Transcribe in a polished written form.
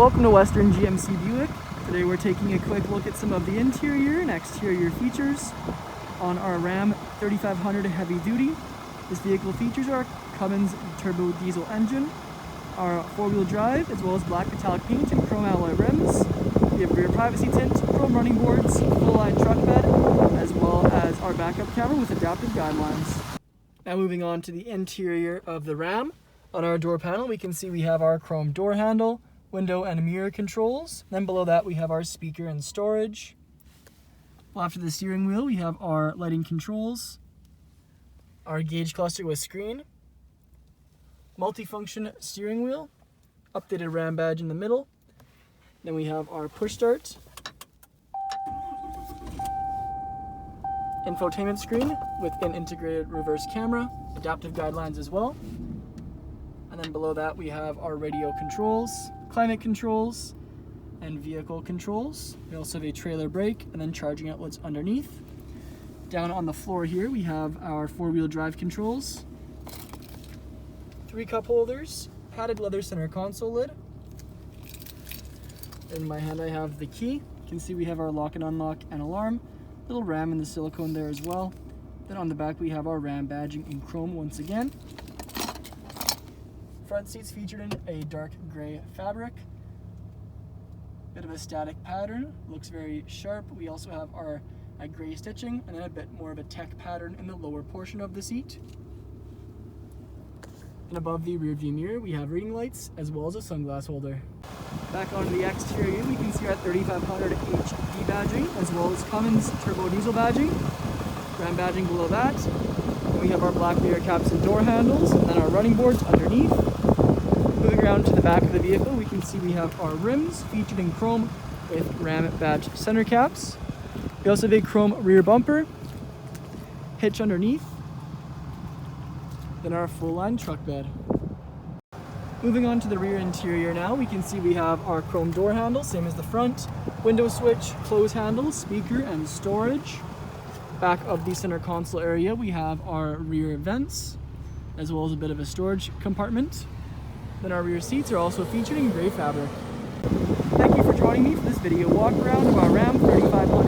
Welcome to Western GMC Buick. Today we're taking a quick look at some of the interior and exterior features on our Ram 3500 Heavy Duty. This vehicle features our Cummins Turbodiesel engine, our four-wheel drive, as well as black metallic paint and chrome alloy rims. We have rear privacy tint, chrome running boards, full-line truck bed, as well as our backup camera with adaptive guidelines. Now moving on to the interior of the Ram. On our door panel we can see we have our chrome door handle, window and mirror controls. Then below that we have our speaker and storage. Well, after the steering wheel we have our lighting controls, our gauge cluster with screen, multifunction steering wheel, updated Ram badge in the middle. Then we have our push start, infotainment screen with an integrated reverse camera, adaptive guidelines as well. And then below that we have our radio controls, climate controls, and vehicle controls. We also have a trailer brake and then charging outlets underneath. Down on the floor here we have our four-wheel drive controls, 3 cup holders, padded leather center console lid. In my hand I have the key. You can see we have our lock and unlock and alarm, little Ram in the silicone there as well. Then on the back we have our Ram badging in chrome once again. Front seats featured in a dark gray fabric. Bit of a static pattern, looks very sharp. We also have our gray stitching and then a bit more of a tech pattern in the lower portion of the seat. And above the rear view mirror we have reading lights as well as a sunglass holder. Back onto the exterior we can see our 3500 HD badging as well as Cummins Turbodiesel badging. Ram badging below that. We have our black mirror caps and door handles and then our running boards underneath. Moving around to the back of the vehicle, we can see we have our rims featured in chrome with Ram badge center caps. We also have a chrome rear bumper, hitch underneath, then our full-line truck bed. Moving on to the rear interior now, we can see we have our chrome door handle, same as the front, window switch, close handle, speaker, and storage. Back of the center console area, we have our rear vents, as well as a bit of a storage compartment. Then our rear seats are also featured in gray fabric. Thank you for joining me for this video walk around of our Ram 3500